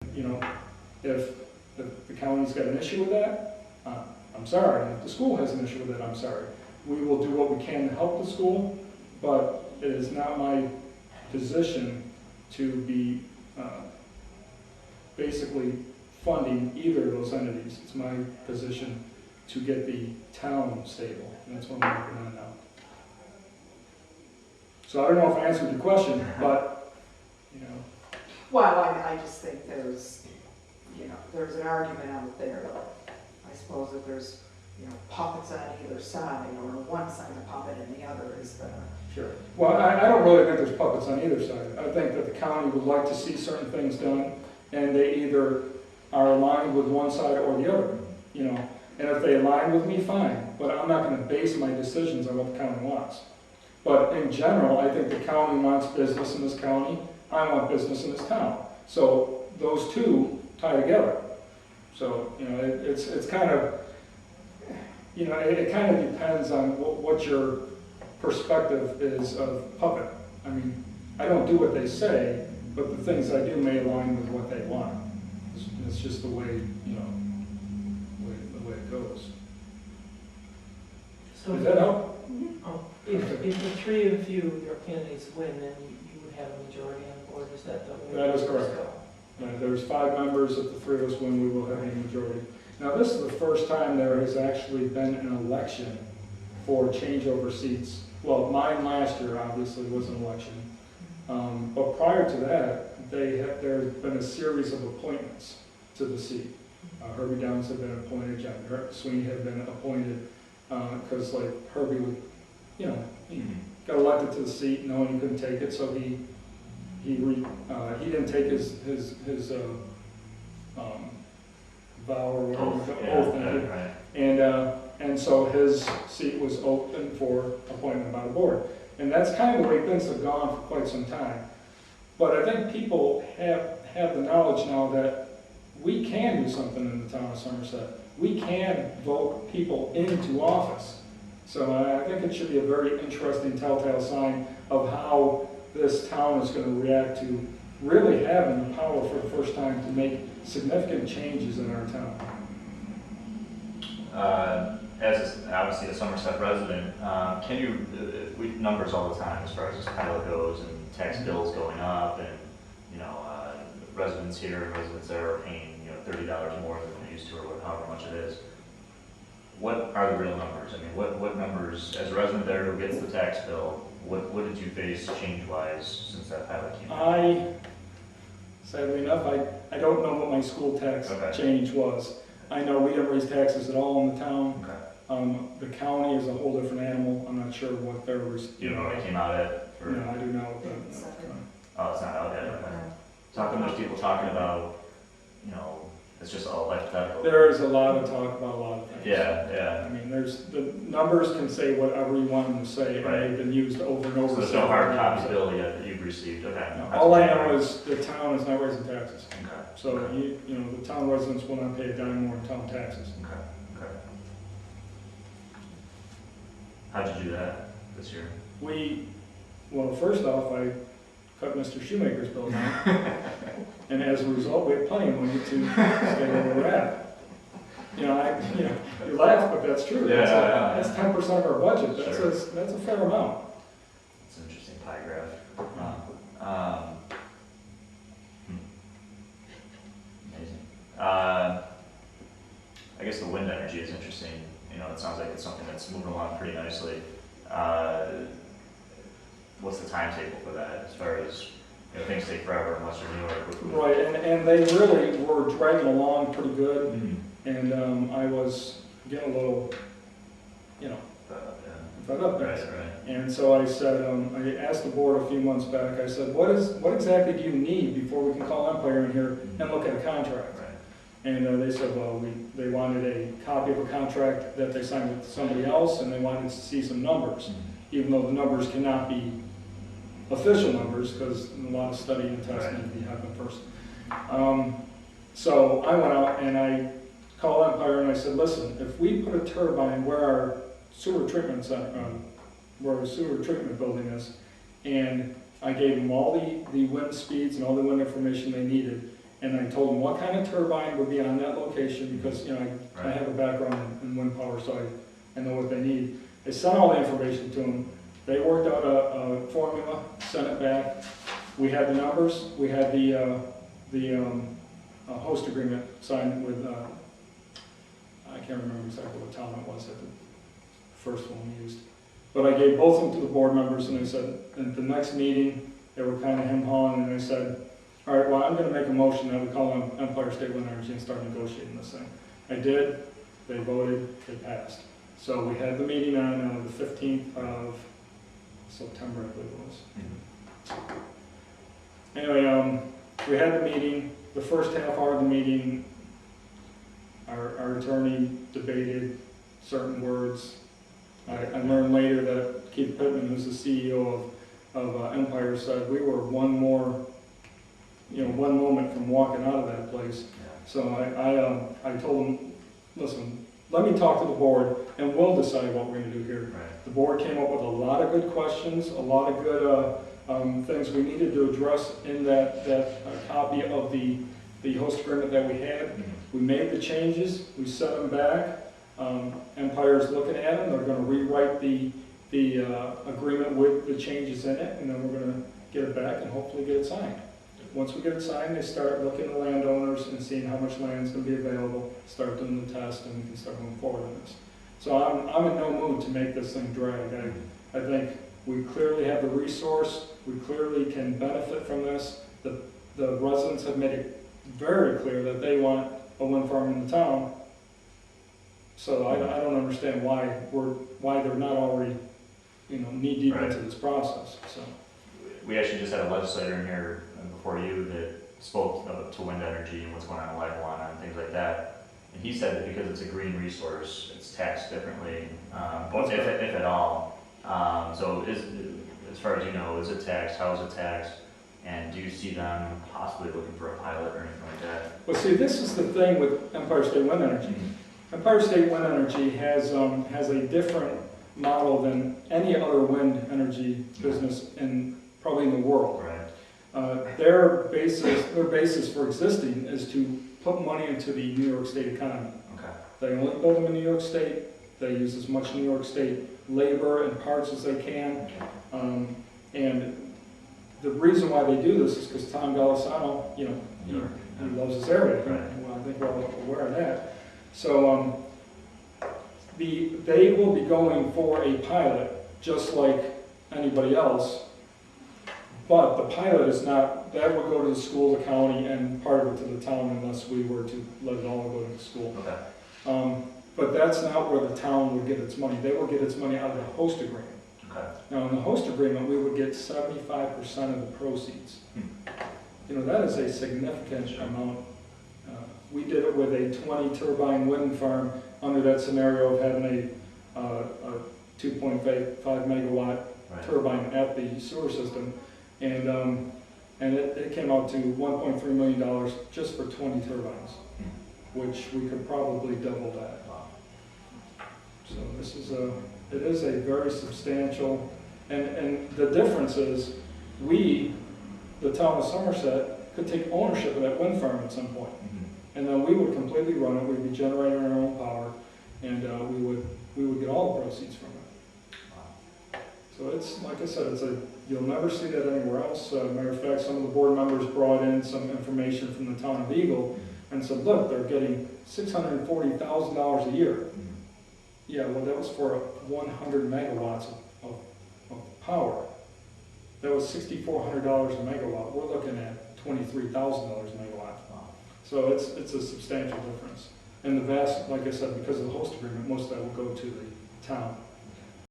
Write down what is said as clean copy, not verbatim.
You know, if the county's got an issue with that, I'm sorry. And if the school has an issue with it, I'm sorry. We will do what we can to help the school, but it is not my position to be basically funding either of those entities. It's my position to get the town stable, and that's what I'm working on now. So I don't know if I answered your question, but, you know. Well, I just think there's, you know, there's an argument out there. I suppose that there's, you know, puppets on either side, or one side a puppet and the other is the. Sure. Well, I don't really think there's puppets on either side. I think that the county would like to see certain things done, and they either are aligned with one side or the other, you know. And if they align with me, fine, but I'm not going to base my decisions on what the county wants. But in general, I think the county wants business in this county, I want business in this town. So those two tie together. So, you know, it's kind of, you know, it kind of depends on what your perspective is of puppet. I mean, I don't do what they say, but the things I do may align with what they want. It's just the way, you know, the way it goes. So Does that help? if the three of you, your candidates win, then you would have a majority on the board, is that the way? That is it correct. go? There's 5 members. If the 3 of us win, we will have a majority. Now, this is the first time there has actually been an election for changeover seats. Well, mine last year obviously was an election. But prior to that, there's been a series of appointments to the seat. Herbie Downs had been appointed, John Sweeney had been appointed, because like Herbie would, you know, he got elected to the seat knowing he couldn't take it, so he didn't take his vow or whatever, oath, and so his seat was open for appointment by the board. And that's kind of the way things have gone for quite some time. But I think people have the knowledge now that we can do something in the town of Somerset. We can vote people into office. So I think it should be a very interesting telltale sign of how this town is going to react to really having the power for the first time to make significant changes in our town. As obviously a Somerset resident, can you, we numbers all the time as far as this pilot goes, and tax bills going up, and, you know, residents here and residents there are paying, you know, $30 more than they used to, or however much it is. What are the real numbers? I mean, what numbers, as a resident there who gets the tax bill, what did you face change-wise since that pilot came out? Sadly enough, I don't know what my school tax change was. I know we didn't raise taxes at all in the town. Okay. The county is a whole different animal. I'm not sure what their Do you know what it came out at? Yeah, I do know. Oh, it's not out yet. Okay. Talking to those people talking about, you know, it's just all hypothetical. There is a lot of talk about a lot of things. Yeah. I mean, the numbers can say whatever you want them to say, Right. and they've been used over and over. So there's no hard copy bill yet that you've received. Okay. No, all I know is the town is not raising taxes. Okay. So, you know, the town residents will not pay a dime more in town taxes. Okay. How'd you do that this year? Well, first off, I cut Mr. Shoemaker's bill down. And as a result, we have plenty of money to stay where we're at. You know, you laugh, but that's true. That's 10% of our budget. That's a fair amount. It's an interesting pie graph. Amazing. I guess the wind energy is interesting. You know, it sounds like it's something that's moving along pretty nicely. What's the timetable for that as far as, you know, things take forever in Western New York? Right, and they really were dragging along pretty good. And I was getting a little, you know, fed up. Right. And so I said, I asked the board a few months back, I said, what exactly do you need before we can call Empire in here and look at a contract? Right. And they said, well, they wanted a copy of a contract that they signed with somebody else, and they wanted to see some numbers, even though the numbers cannot be official numbers, because a lot of study and testing need to happen first. So I went out and I called Empire and I said, listen, if we put a turbine where our sewer treatment building is, and I gave them all the wind speeds and all the wind information they needed, and I told them what kind of turbine would be on that location, because, you know, I Right. have a background in wind power, so I know what they need. I sent all the information to them, they worked out a formula, sent it back, we had the numbers, we had the host agreement signed with, I can't remember exactly what town it was at the first one we used. But I gave both of them to the board members, and they said, at the next meeting, they were kind of hem-hawing, and they said, all right, well, I'm gonna make a motion that we call on Empire State Wind Energy and start negotiating this thing. I did, they voted, it passed. So we had the meeting on the 15th of September, I believe it was. Anyway, we had the meeting, the first half hour of the meeting, our attorney debated certain words. I learned later that Keith Pittman, who's the CEO of Empire, said we were one moment from walking out of that place. So I told him, listen, let me talk to the board and we'll decide what we're gonna do here. Right. The board came up with a lot of good questions, a lot of good things we needed to address in that copy of the host agreement that we had. We made the changes, we sent them back. Empire's looking at them, they're gonna rewrite the agreement with the changes in it, and then we're gonna get it back and hopefully get it signed. Once we get it signed, they start looking at landowners and seeing how much land is gonna be available, start doing the test, and we can start moving forward on this. So I'm in no mood to make this thing drag. I think we clearly have the resource, we clearly can benefit from this. The residents have made it very clear that they want a wind farm in the town. So I don't understand why they're not already, knee deep into this process, so. We actually just had a legislator in here before you that spoke to wind energy and what's going on in Lackawanna and things like that. And he said that because it's a green resource, it's taxed differently, if at all. So as far as you know, is it taxed? How is it taxed? And do you see them possibly looking for a pilot or anything like that? Well, see, this is the thing with Empire State Wind Energy. Empire State Wind Energy has a different model than any other wind energy business probably in the world. Right. Their basis for existing is to put money into the New York State economy. Okay. They only build them in New York State. They use as much New York State labor and parts as they can. And the reason why they do this is because Tom Golisano, he loves this area. Right. Well, I think we're all aware of that. So they will be going for a pilot just like anybody else. But the pilot is not, that would go to the school, the county, and part of it to the town unless we were to let it all go to the school. Okay. But that's not where the town would get its money. They will get its money out of the host agreement. Okay. Now, in the host agreement, we would get 75% of the proceeds. That is a significant amount. We did it with a 20 turbine wind farm under that scenario of having a 2.5 megawatt turbine at the sewer system. And it came out to $1.3 million just for 20 turbines, which we could probably double that. So it is a very substantial, and the difference is the town of Somerset, could take ownership of that wind farm at some point. And then we would completely run it, we'd be generating our own power, and we would get all the proceeds from it. So it's, like I said, you'll never see that anywhere else. Matter of fact, some of the board members brought in some information from the town of Eagle and said, look, they're getting $640,000 a year. Yeah, well, that was for 100 megawatts of power. That was $6,400 a megawatt. We're looking at $23,000 a megawatt. So it's a substantial difference. And the vast, like I said, because of the host agreement, most of that will go to the town.